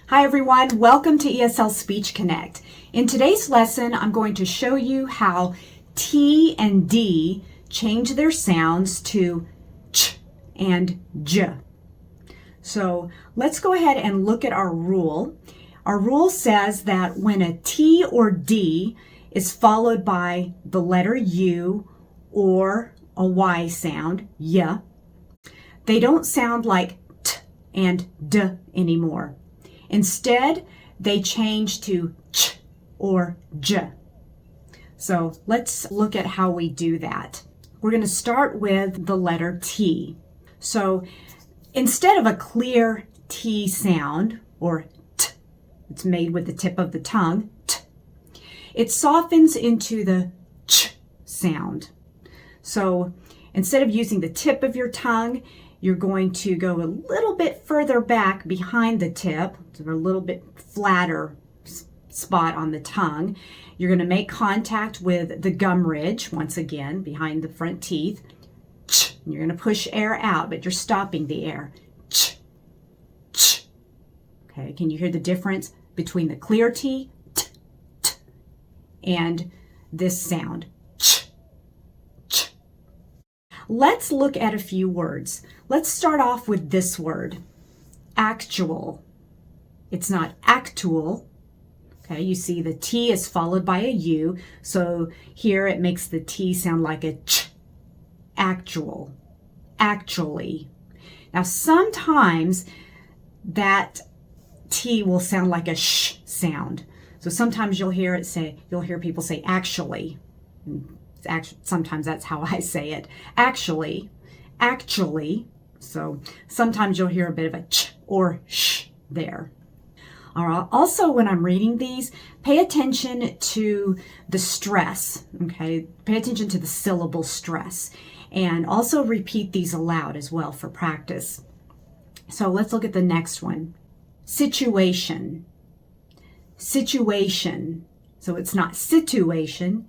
Hi everyone, welcome to ESL Speech Connect. In today's lesson, I'm going to show you how T and D change their sounds to ch and j. So let's go ahead and look at our rule. Our rule says that when a T or D is followed by the letter U or a Y sound, y, they don't sound like t and d anymore. Instead, they change to ch or j. So let's look at how we do that. We're going to start with the letter T. So instead of a clear T sound, or t, it's made with the tip of the tongue, t, it softens into the ch sound. So instead of using the tip of your tongue, you're going to go a little bit further back behind the tip, so a little bit flatter spot on the tongue. You're going to make contact with the gum ridge, once again, behind the front teeth. Ch, and you're going to push air out, but you're stopping the air. Ch, ch. Okay, can you hear the difference between the clear T, t, t, and this sound? Let's look at a few words. Let's start off with this word, actual. It's not actual. Okay, you see the T is followed by a U, so here it makes the T sound like a ch. Actual, actually. Now sometimes that T will sound like a sh sound. So sometimes you'll hear people say actually. Sometimes that's how I say it. Actually. So sometimes you'll hear a bit of a ch or sh there. All right. Also, when I'm reading these, pay attention to the stress. Okay. Pay attention to the syllable stress, and also repeat these aloud as well for practice. So let's look at the next one. Situation. Situation. So it's not situation.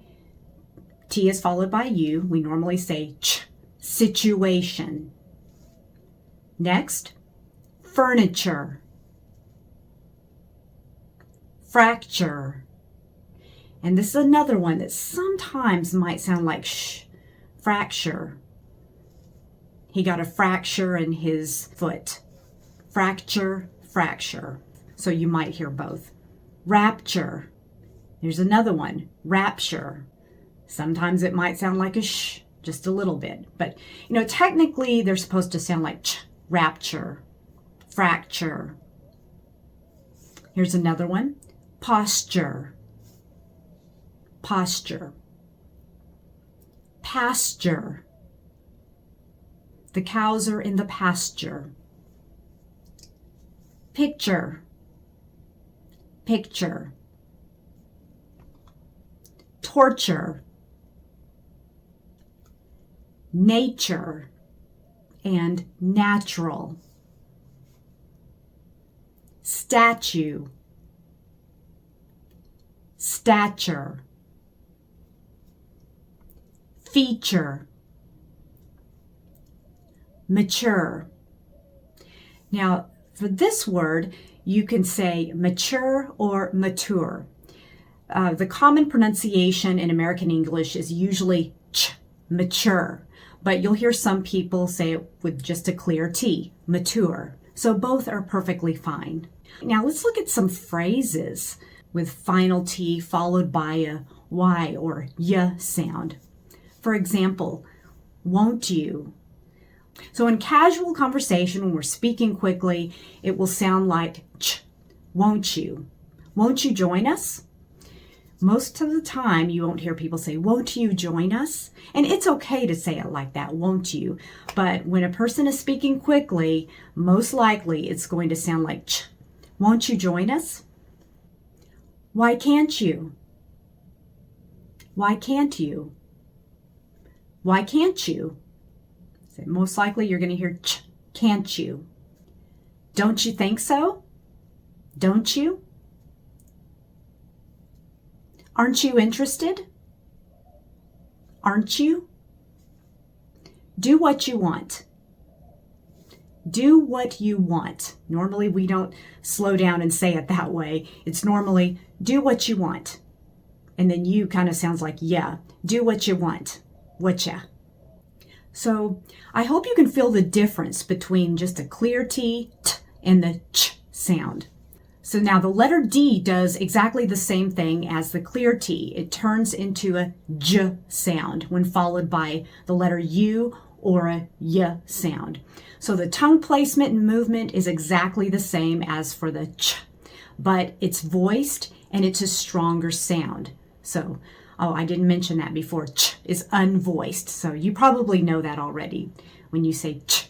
T is followed by U. We normally say ch, situation. Next, furniture, fracture. And this is another one that sometimes might sound like sh, fracture. He got a fracture in his foot. Fracture, fracture. So you might hear both. Rapture. There's another one, rapture. Sometimes it might sound like a sh, just a little bit. But, technically they're supposed to sound like ch, rapture, fracture. Here's another one, posture, posture, pasture. The cows are in the pasture. Picture, picture. Torture, nature, and natural. Statue, stature. Feature, mature. Now, for this word, you can say mature or mature. The common pronunciation in American English is usually ch, mature, but you'll hear some people say it with just a clear T, mature. So both are perfectly fine. Now let's look at some phrases with final T followed by a Y or y sound. For example, won't you? So in casual conversation, when we're speaking quickly, it will sound like ch, won't you? Won't you join us? Most of the time, you won't hear people say, won't you join us? And it's okay to say it like that, won't you? But when a person is speaking quickly, most likely it's going to sound like ch. Won't you join us? Why can't you? Why can't you? Why can't you? So most likely you're going to hear ch, can't you? Don't you think so? Don't you? Aren't you interested? Aren't you? Do what you want. Do what you want. Normally we don't slow down and say it that way. It's normally do what you want. And then you kind of sounds like yeah. Do what you want. Whatcha. So I hope you can feel the difference between just a clear T and the ch sound. So now the letter D does exactly the same thing as the clear T. It turns into a j sound when followed by the letter U or a y sound. So the tongue placement and movement is exactly the same as for the ch, but it's voiced and it's a stronger sound. So, oh, I didn't mention that before. Ch is unvoiced. So you probably know that already when you say ch,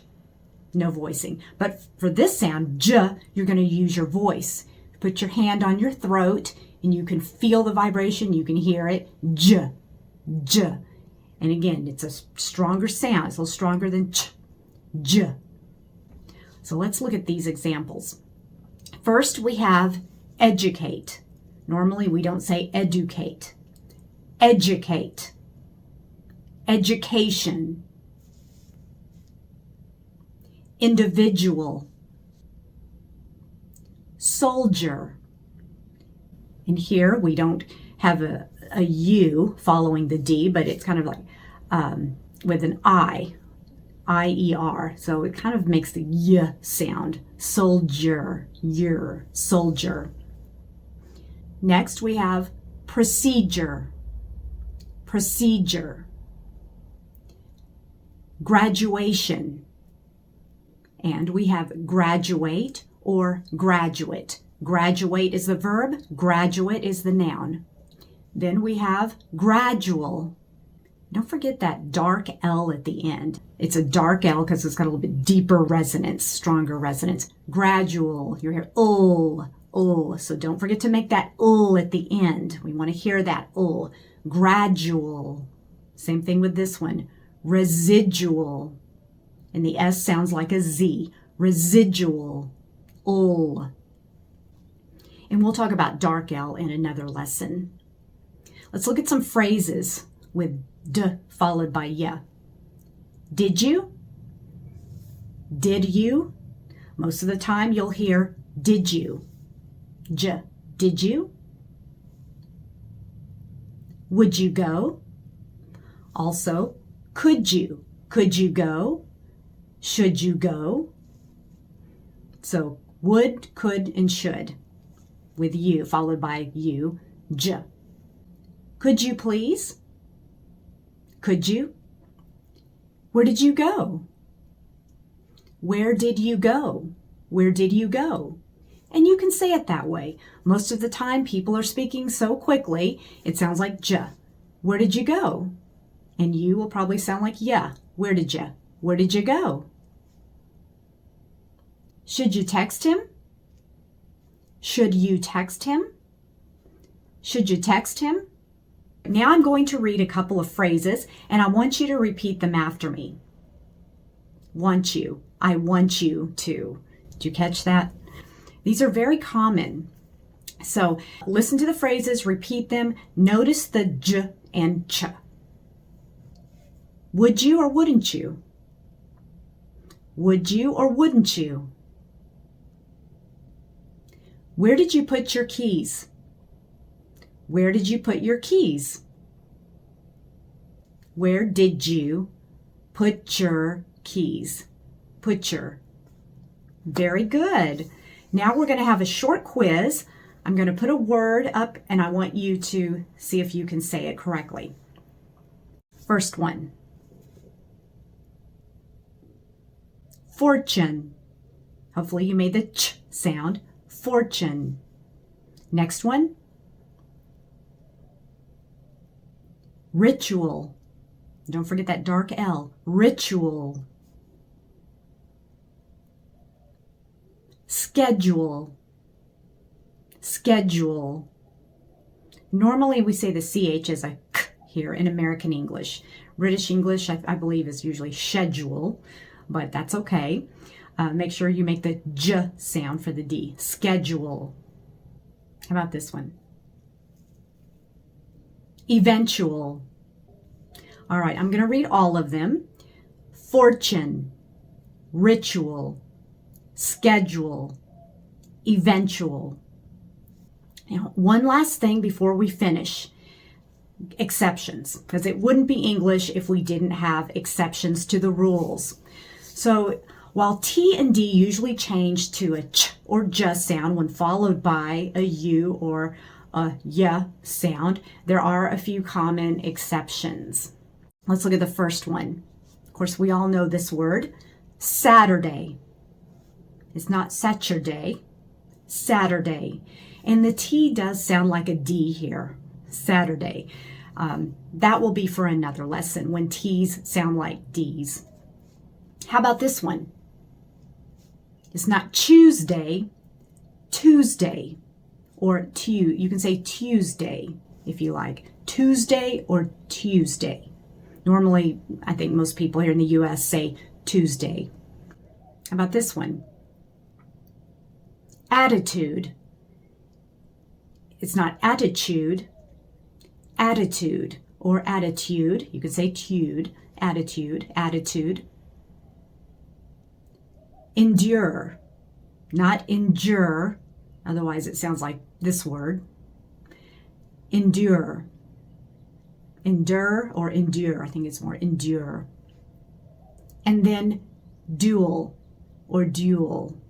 no voicing. But for this sound, j, you're going to use your voice. Put your hand on your throat and you can feel the vibration. You can hear it. J, j. And again, it's a stronger sound. It's a little stronger than ch, j. So let's look at these examples. First, we have educate. Normally, we don't say educate. Educate. Education. Individual. Soldier. And here we don't have a U following the D, but it's kind of like with an I-E-R. So it kind of makes the Y sound. Soldier, yer, soldier. Next we have procedure. Procedure. Graduation. And we have graduate or graduate. Graduate is the verb, graduate is the noun. Then we have gradual. Don't forget that dark L at the end. It's a dark L because it's got a little bit deeper resonance, stronger resonance. Gradual. You hear ul. So don't forget to make that ul at the end. We want to hear that ul. Gradual. Same thing with this one. Residual. And the S sounds like a Z. Residual. Ul. And we'll talk about dark L in another lesson. Let's look at some phrases with D followed by Y. Did you? Did you? Most of the time you'll hear did you. J. Did you? Would you go? Also, could you? Could you go? Should you go? So would, could, and should with you followed by you. J. Could you please? Could you? Where did you go? Where did you go? Where did you go? And you can say it that way. Most of the time people are speaking so quickly, it sounds like J. Where did you go? And you will probably sound like yeah. Where did you? Where did you go? Should you text him? Should you text him? Should you text him? Now I'm going to read a couple of phrases and I want you to repeat them after me. Want you. I want you to. Did you catch that? These are very common. So listen to the phrases, repeat them. Notice the j and ch. Would you or wouldn't you? Would you or wouldn't you? Where did you put your keys? Where did you put your keys? Where did you put your keys? Put your. Very good. Now we're going to have a short quiz. I'm going to put a word up and I want you to see if you can say it correctly. First one. Fortune. Hopefully you made the ch sound. Fortune. Next one. Ritual. Don't forget that dark L. Ritual. Schedule. Schedule. Normally we say the CH as a K here in American English. British English, I believe, is usually schedule, but that's okay. Make sure you make the J sound for the D. Schedule. How about this one? Eventual. All right, I'm going to read all of them. Fortune, ritual, schedule, eventual. Now, one last thing before we finish. Exceptions, because it wouldn't be English if we didn't have exceptions to the rules. So while T and D usually change to a ch or j sound when followed by a u or a y sound, there are a few common exceptions. Let's look at the first one. Of course, we all know this word, Saturday. It's not Saturday, Saturday. And the T does sound like a D here, Saturday. That will be for another lesson when T's sound like D's. How about this one? It's not Tuesday, Tuesday, or you can say Tuesday if you like. Tuesday or Tuesday. Normally, I think most people here in the U.S. say Tuesday. How about this one? Attitude. It's not attitude, attitude, or attitude. You could say tude, attitude, attitude. Endure, not endure, otherwise it sounds like this word. Endure. Endure or endure, I think it's more endure. And then dual or duel.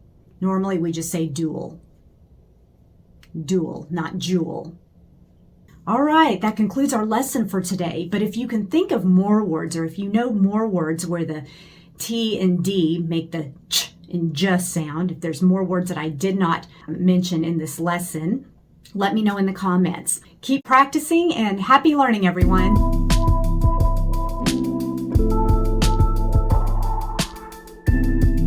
Normally we just say dual. Dual, not jewel. All right, that concludes our lesson for today. But if you can think of more words, or if you know more words where the T and D make the ch and j sound, if there's more words that I did not mention in this lesson, let me know in the comments. Keep practicing and happy learning, everyone.